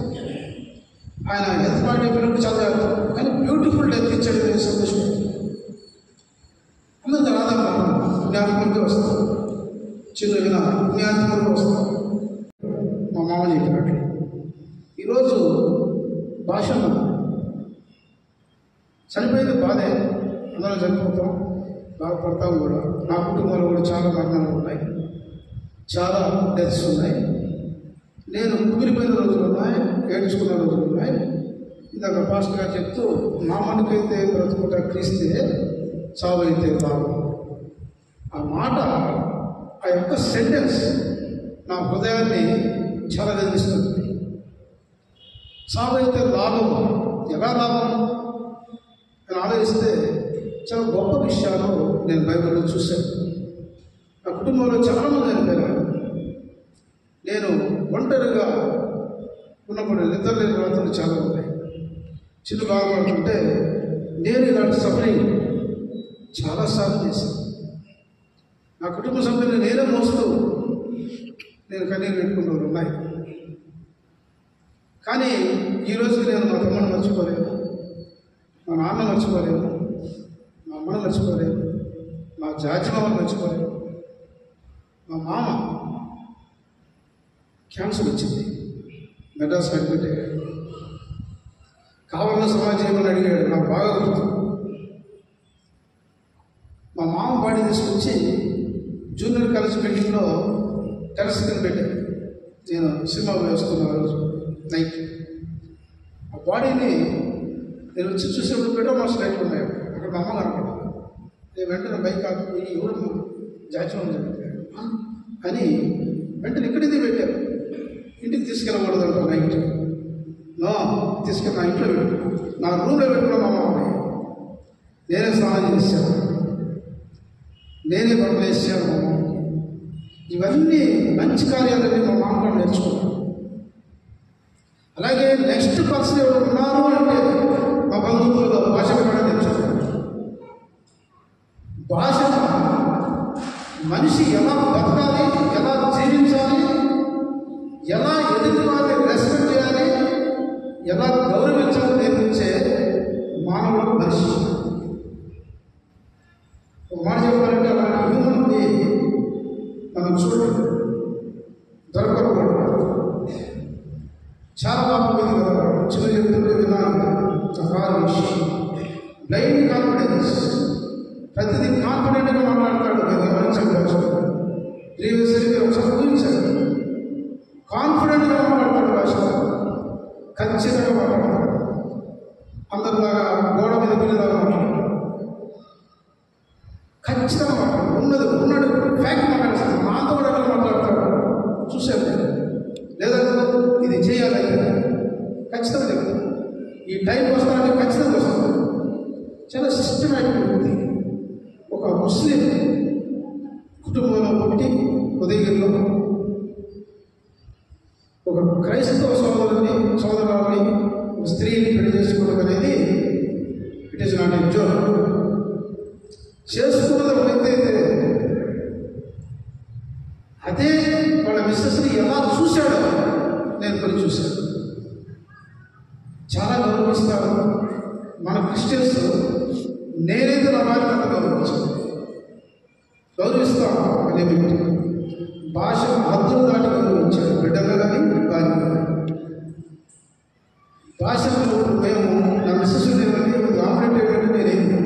ఆయన హెల్త్ పార్టీ పిల్లలు చాలా జాగ్రత్త. కానీ బ్యూటిఫుల్ డెత్ ఇచ్చాడు, నేను సంతోషం. అందరితో రాదమ్మా, జ్ఞాపకంతో వస్తాం, చిన్న జ్ఞాపకంతో వస్తాం. మా మామ చెప్పినట్టు ఈరోజు భాషను చనిపోయింది బాధే, అందరం చనిపోతాం, బాధపడతాం కూడా. నా కుటుంబంలో కూడా చాలా మరణాలు ఉన్నాయి, చాలా డెత్స్ ఉన్నాయి. నేను కుమిలిపోయిన రోజులు ఉన్నాయి, ఏడ్చుకున్న రోజులు ఉన్నాయి. ఇందాక పాస్టర్ గారు చెప్తూ, నా మనకైతే బ్రతుకుట క్రీస్తే, చావు అయితే రావు. ఆ మాట, ఆ యొక్క సెంటెన్స్ నా హృదయాన్ని చాలా కదిలిస్తుంది. చావు అయితే లాభం, ఎలా లాభం అని ఆలోచిస్తే చాలా గొప్ప విషయాలు నేను బైబిల్లో చూశాను. నా కుటుంబంలో చాలామంది చనిపోయారు. నేను ఒంటరిగా ఉన్నప్పుడు నిద్రలేని రాత్రులు చాలా ఉన్నాయి. చిన్న బాగుపడుతుంటే నేను ఇలాంటి సఫరింగ్ చాలాసార్లు చేశాను. నా కుటుంబ సభ్యులు నేనే మోస్తూ నేను కన్నీరు పెట్టుకున్నవారు ఉన్నాయి. కానీ ఈరోజు నేను మా తమ్ముడు మర్చిపోలేను, మా నాన్న మర్చిపోలేను, మా అమ్మను మర్చిపోలేను, మా జాజిమామను మర్చిపోలేను. మా మామ క్యాన్సర్ వచ్చింది, మెడ్రాస్ అడ్మిట్ అయ్యాడు. కావాలన్న సమాజం ఏమని అడిగాడు, నాకు బాగా గుర్తు. మా మామ బాడీ తీసుకొచ్చి జూనియర్ కాలేజ్ బిల్డింగ్లో టెరస్ కింద పెట్టాను. నేను సినిమా వేస్తున్నా రోజు నైట్. ఆ బాడీని నేను వచ్చి చూసేప్పుడు పెట్టో మా స్లైట్లు ఉన్నాయి, అక్కడ మా అమ్మ కనపడదు. నేను వెంటనే బైక్ ఆగిపోయి ఎవరు జాచుమని చెప్పాడు అని వెంటనే ఇక్కడిది పెట్టారు. ఇంటికి తీసుకెళ్ళకూడదు అంటారు నైట్. నో, తీసుకెళ్ళి నా ఇంట్లో పెట్టు, నా రూమ్లో పెట్టుకున్న మా అమ్మ. నేనే స్నానం చేశాను, నేనే బట్టలు వేసాను మా అమ్మకి. ఇవన్నీ మంచి కార్యాలన్నీ మా మామగారు నేర్చుకున్నాను. అలాగే నెక్స్ట్ పర్సన్ ఎవరు ఉన్నారు అంటే మా బంధువులలో భాష కూడా నేర్చుకున్నాను. భాష మనిషి ఎలా బతకాలి, ఎలా జీవించాలి, ఎలా ఎదుటి వారిని రెస్పెక్ట్ చేయాలి, ఎలా గౌరవించాలి నేర్పించే మానవుడు మనిషి. ఒక మాట చెప్పాలంటే అలాంటి హ్యూమన్ బీయింగ్ మనం చూడండి దొరకకూడదు. చాలా పాపం ఇది కదా, చిన్న చెప్తుంటే విన్నాను. బ్లైండ్ కాన్ఫిడెన్స్, ప్రతిదీ కాన్ఫిడెంట్గా మాట్లాడతాడు. మీరు గమనించండి భాష ప్రీవియస్లీ మీరు ఒకసారి ఊహించారు. కాన్ఫిడెంట్గా మాట్లాడతాడు భాష, ఖచ్చితంగా మాట్లాడతాడు. అందరిలాగా గోడ మీద పిల్లలాగా మాట్లాడతాడు, ఖచ్చితంగా మాట్లాడతాడు. ఉన్నాడు ఫ్యాక్ట్ మాట్లాడతాడు. మాతో కూడా ఎట్లా మాట్లాడతాడు చూసాను. లేదా ఇది చేయాలంటే ఖచ్చితంగా చెప్తాను, ఈ టైంకి వస్తానంటే ఖచ్చితంగా వస్తాను. చాలా సిస్టమేటిక్ ఉంది. ఒక ముస్లిం కుటుంబంలో పుట్టి ఉదయగిరిలో ఒక క్రైస్తవ సోదరుని ఒక స్త్రీని పెళ్లి చేసుకోవడం అనేది it is not a joke. చేసుకున్నది ఒక వ్యక్తి అయితే అదే వాళ్ళ మిస్సెస్ని ఎలా చూశాడో నేను కొన్ని చూశాను. చాలా గౌరవిస్తాను. మన క్రిస్టియన్స్ నేనైతే నా భార్యను అంత గౌరవిస్తాం అనే వ్యక్తి భాష హద్దులు దాటి గౌరవించాడు. బిడ్డగా కానీ భార్య భాషను మేము నా మిస్సెస్ ఆపరేట్ ఏంటంటే నేనేమి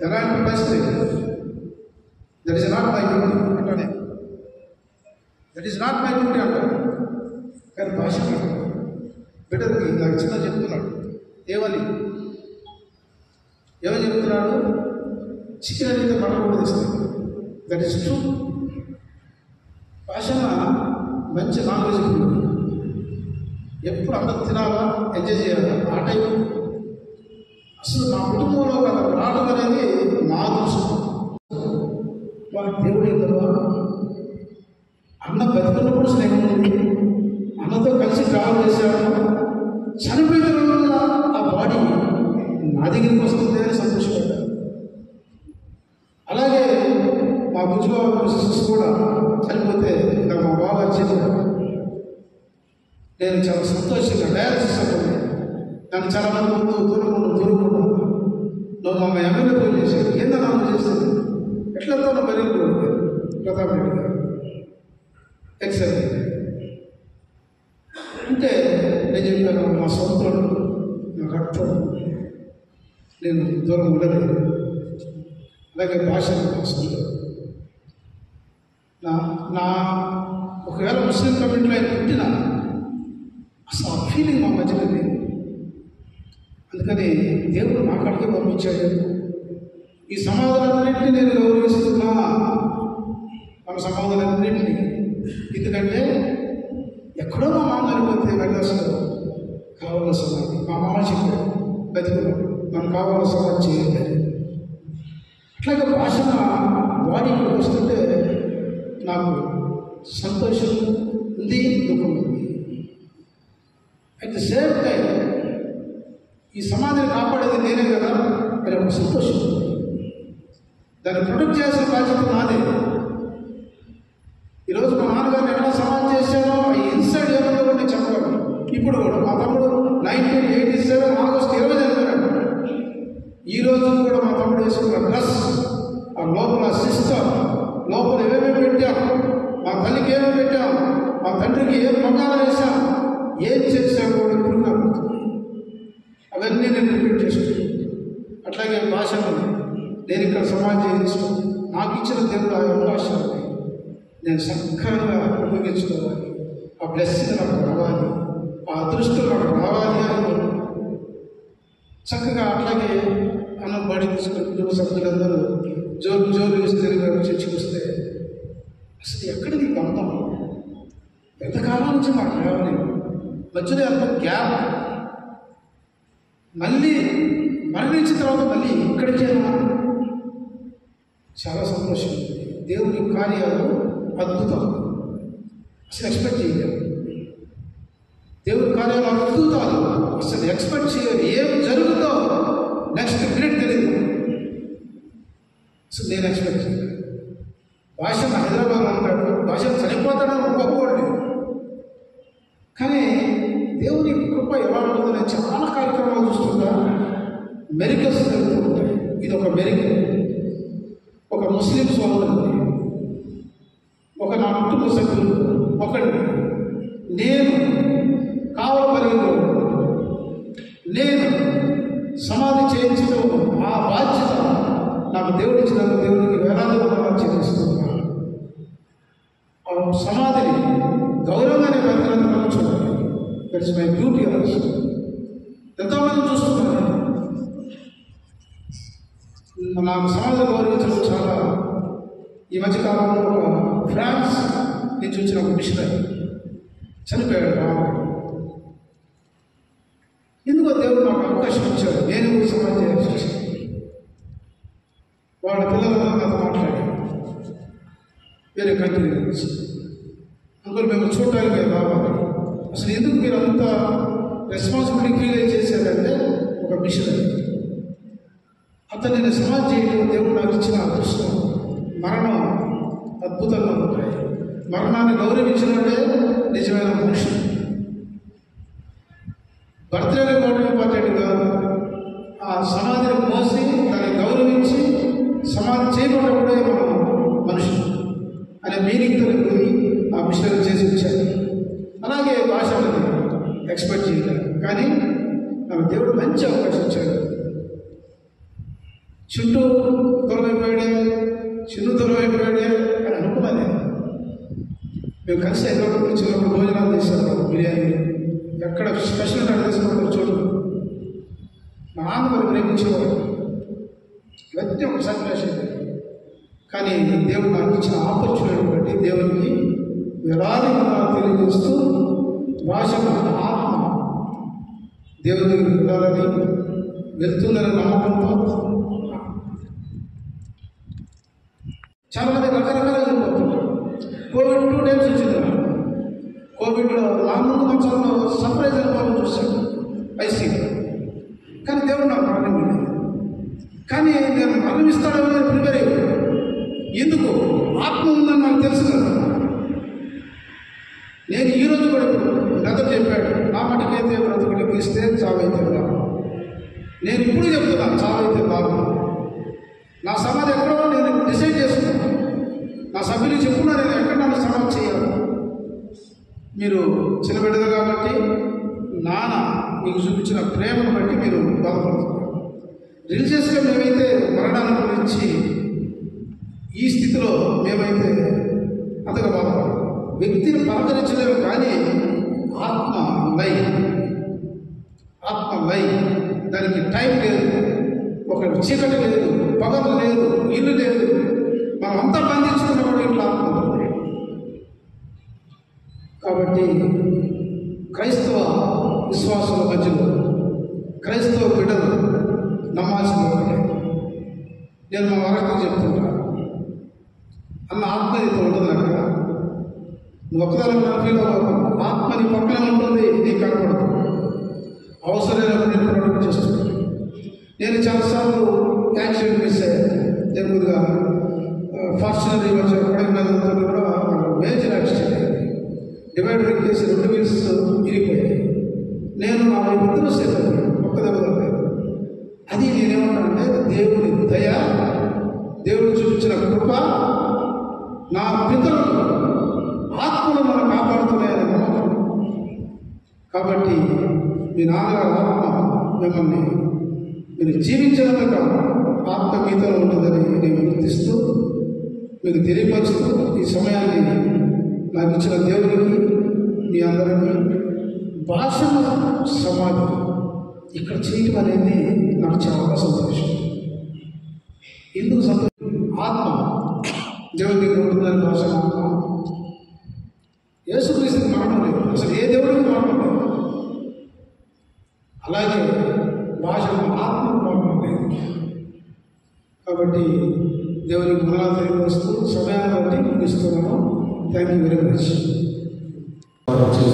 ఎలాంటి పరిస్థితి that is not my duty అంటానే, that is not my duty అంటారు. కానీ భాష బిడ్డకి నాకు చిన్న చెప్తున్నాడు, ఏమని చెప్తున్నాడు, చికెన్ అనేది మనం కూడా తెస్తాడు. That is true. భాష మంచి నాన్ వెజ్ ఎప్పుడు అందరూ తినాలా, ఎంజాయ్ చేయాలా, ఆ టైం అసలు మా కుటుంబంలో రావడం అనేది మా దృష్టం. వాళ్ళ దేవుడు ఏంటో అన్న బతుకున్నప్పుడు స్నేహం ఉంది, అన్నతో కలిసి ట్రావెల్ చేశాను. చనిపోయిన రోజున ఆ బాడీ నా దగ్గరికి వస్తుంది అని సంతోషపడ్డాను. అలాగే మా బుజ్జిబాబు సిస్టర్స్ కూడా చనిపోతే ఇంకా మా బాబు వచ్చేది నేను చాలా సంతోషంగా డయాలసిస్ అప్పుడు నన్ను చాలా మంది దూరం నువ్వు మా ఎమ్మెల్యే పోయి చేశాడు. ఏందన్నా నువ్వు చేస్తుంది ఎట్లా మరి ప్రతాప్ రెడ్డి గారు ఎక్సైజ్ అంటే నేను చెప్పాను, మా సొంతం నా రక్తం, నేను దూరం ఉండలేదు. అలాగే భాష నా సొంతం. నా ఒకవేళ ముస్లిం కమ్యూనిటీలో ఆయన పుట్టినా అసలు ఆ ఫీలింగ్ మా మధ్యలో లేదు. అందుకని దేవుడు నా కాడికే పంపించాడు. ఈ సమాధానాలన్నింటినీ నేను గౌరవిస్తున్నా, మన సమాధానాలన్నింటినీ. ఎందుకంటే ఎక్కడో మా మామ చనిపోతే మెడ్రాస్లో కావాల్సిన సమాధి మా మామ చెప్పాడు, బతికున్నాడు, మనకు కావాల్సిన సమాధి చేయాలి. అట్లాగే భాష బాడీ ఇక్కడికి వస్తుంటే నాకు సంతోషం ఉంది, దుఃఖం ఉంది. అట్ ది సేమ్ టైం ఈ సమాధిని కాపాడేది నేనే కదా అని ఒక సంతోషం. దాన్ని ప్రొటెక్ట్ చేయాల్సిన బాధ్యత నాదే. ఈరోజు మా నాన్నగారిని ఎట్లా సమాధి చేశానో ఈ ఇన్సైడ్ ఏమో కూడా నేను చెప్పగలను. ఇప్పుడు కూడా మా తమ్ముడు 1987 ఆగస్టు 20 చనిపోయాడు. ఈ రోజు కూడా మా తమ్ముడు వేసుకున్న డ్రెస్, ఆ లోపల సిస్టమ్, లోపల ఏమేమి పెట్టాం, మా తల్లికి ఏమేమి పెట్టాం, మా తండ్రికి ఏం బంగారం వేసాం, ఏం చేసాం కూడా ఇప్పుడు నాకు అవన్నీ నేను రిపీట్ చేసుకుంటాను. అట్లాగే భాషను నేను ఇక్కడ సమాజం నాకు ఇచ్చిన దేవుడు ఆ అవకాశాన్ని నేను చక్కగా ఉపయోగించుకోవాలి. ఆ బ్లెస్సింగ్ నాకు రావాలి, ఆ అదృష్టం నాకు రావాలి అని చక్కగా అట్లాగే అన్నం బాడీ తీసుకుని కుటుంబ సభ్యులందరూ జోలు వేస్తే చర్చకు వస్తే అసలు ఎక్కడిది బంధం? ఎంతకాలం నుంచి మాకు రావాలి, మధ్యలో అంత గ్యాప్, మళ్ళీ మరణించిన తర్వాత మళ్ళీ ఇక్కడికే చాలా సంతోషం. దేవుని కార్యాలు అద్భుతం, అసలు ఎక్స్పెక్ట్ చేయలేము. దేవుని కార్యాలు అద్భుతాలు అసలు ఎక్స్పెక్ట్ చేయరు. ఏం జరుగుతుందో నెక్స్ట్ మినిట్ తెలియదు. అసలు నేను ఎక్స్పెక్ట్ చేయలేదు. భాష హైదరాబాద్లో ఉంటాడు, భాష చనిపోతాడని ఒప్పుకోండి. కానీ దేవుని కృప ఎలా ఉంటుందో నేను చాలా కార్యక్రమాలు చూస్తుంటా, మెరికల్స్ జరుగుతూ ఉంటాయి. ఇది ఒక మెరికల్. ఒక ముస్లిం సోదరుడు, ఒక నా కుటుంబ సభ్యులు, ఒకటి నేను కావలపల్లిలో నేను సమాధి చేయించడం ఆ బాధ్యత నాకు నన్ను దేవునికి వేలాది వందనాలు చెల్లిస్తున్నాను. ఆ సమాధిని గౌరవంగానే పరిగణించాలని చూడాలి. That is my duty also. ఎంతోమంది చూస్తున్నాను. నాకు సమాధిని గౌరవించడం చాలా. ఈ మధ్యకాలంలో ఒక ఫ్రాన్స్ నుంచి వచ్చిన ఒక మిషనరీ చనిపోయాడు రాముడు. ఎందుకో దేవుడు నాకు అవకాశం ఇచ్చాడు. నేను సమాధి చేయాల్సి వచ్చింది. వాళ్ళ పిల్లలతో నాతో మాట్లాడి వేరే కంట్రీ గురించి, అందులో మేము చూడటానికి రావాలి. అసలు ఎందుకు మీరు అంత రెస్పాన్సిబిలిటీ ఫీల్ చేశారంటే ఒక మిషనరీ అతను నేను సమాధి చేయడం దేవుడు నాకు ఇచ్చిన అదృష్టం. మరణం అద్భుతంగా ఉంటాయి. మరణాన్ని గౌరవించినట్టే నిజమైన మనుషులు. బర్త్డేలో కూడా ఇంపార్టెంట్ కాదు. ఆ సమాధిని మోసి దాన్ని గౌరవించి సమాధి చేయబడినప్పుడే మనం మనుషులు అనే మీనింగ్తో పోయి ఆ మిషనరీ చేసి వచ్చారు. అలాగే భాష ఎక్స్పెక్ట్ చేయలేదు, కానీ నాకు దేవుడు మంచి అవకాశం ఇచ్చాడు. చుట్టూ దూరమైపోయాడే, చిన్ను దూరమైపోయాడే అని అనుకున్నాను. మేము కలిసి హైదరాబాద్ వచ్చినప్పుడు భోజనాలు చేశాను. బిర్యానీ ఎక్కడ స్పెషల్ అంటే తీసుకున్నప్పుడు చోటు మా నాన్న మరి ప్రేమించేవాడు. ఇవన్నీ ఒక సన్నివేశం. కానీ దేవుడు నాకు ఇచ్చిన ఆపర్చునిటీ బట్టి దేవునికి వేలాది వందనాలు తెలియజేస్తూ భాష ఆత్మ దేవుని దగ్గరికి వెళ్ళాలని వెళ్తుందని నమ్మకంతో చాలామంది రకరకాలుగా చనిపోతుంటారు. కోవిడ్ 2 times వచ్చింది. కోవిడ్లో నా ముందు మంచంలో సర్ప్రైజ్ అనుభవం చూశాను ఐసీలో. కానీ దేవుడు నాకు మరణం లేదు. కానీ నేను మరణిస్తాడని నేను ప్రిపేర్ అయ్యాను. ఎందుకు? ఆత్మ ఉందని నాకు తెలుసు కదా. నేను ఈరోజు కూడా బ్రదర్ చెప్పాడు, నా మటుకైతే బ్రతుకుడికి ఇస్తే చావైతే బాగు. నేను ఇప్పుడు చెప్తున్నాను, చావైతే బాగు. నా సమాధి ఎక్కడో నేను డిసైడ్ చేసుకున్నాను. నా సభ్యులు చెప్పుకున్నా నేను ఎక్కడ నన్ను సమాధి చేయాలి. మీరు చిన్న బిడ్డలు కాబట్టి నాన్న మీకు చూపించిన ప్రేమను బట్టి మీరు బాధపడుతున్నారు. రిలీజియస్గా మేమైతే మరణాన్ని గురించి ఈ స్థితిలో మేమైతే అంతగా బాధపడము. వ్యక్తిని పలకరించలేము, కానీ ఆత్మ లై, ఆత్మ లై. దానికి టైం లేదు, ఒక చీకటి లేదు, పగలు లేదు, ఇల్లు లేదు. మనం అంతా బంధించుకున్నప్పుడు ఇట్లా ఆత్మ ఉంటుంది. కాబట్టి క్రైస్తవ విశ్వాసుల మధ్యలో క్రైస్తవ బిడ్డలు నమ్మాల్సిన ఒకటే. నేను మా వారికి చెప్తుంటా, అన్న ఆత్మ నీతో ఉండదు అక్కడ. నువ్వు ఒక్కదాని ఫీల్ అవ్వకు. ఆత్మ నీ పక్కనే ఉంటుంది, నీకు కనపడదు. అవసరమైనప్పుడు నేను ప్రొడక్ట్ చేస్తున్నాను. నేను చాలాసార్లు యాక్సిడెంట్ మిస్ అయ్యాను. నేను కొద్దిగా ఫార్చునరీ వచ్చే కొడైకెనాల్ కూడా మేజర్ యాక్సిడెంట్ అయ్యింది. డివైడర్ ఎక్కేసి 2 వీల్స్ ఇరిగిపోయాయి. నేను నా వైపు ఇద్దరు సేఫ్ అయిపోయాను, ఒక్క దెబ్బ తప్పలేదు. అది నేనేమంటానంటే దేవుని దయ, దేవుడు చూపించిన కృప, నా పితరులు ఆత్మను మనం కాపాడుతున్నాయని నమ్మకం. కాబట్టి మీ నాన్నగారు ఆత్మ మిమ్మల్ని మీరు జీవించడమే కాదు, ఆత్మ మీతో ఉంటుందని నేను గుర్తిస్తూ మీకు తెలియపరుస్తూ ఈ సమయాన్ని నాకు ఇచ్చిన దేవునికి, మీ అందరికీ భాషను సమాధి ఇక్కడ చేయటం అనేది నాకు చాలా సంతోషం. ఎందుకు సంతోషం? ఆత్మ దేవుడి దగ్గర ఉంటుందని భాష ఆత్మ. యేసుక్రీస్తుకి మరణం లేదు, అసలు ఏ దేవుడికి మరణం లేదు. అలాగే భాష ఆత్మకు మరణం లేదు. కాబట్టి దేవునికి వందనాలు తెలియపరుస్తూ సమయాన్ని బట్టి ముగిస్తున్నాను. Thank you very much. Check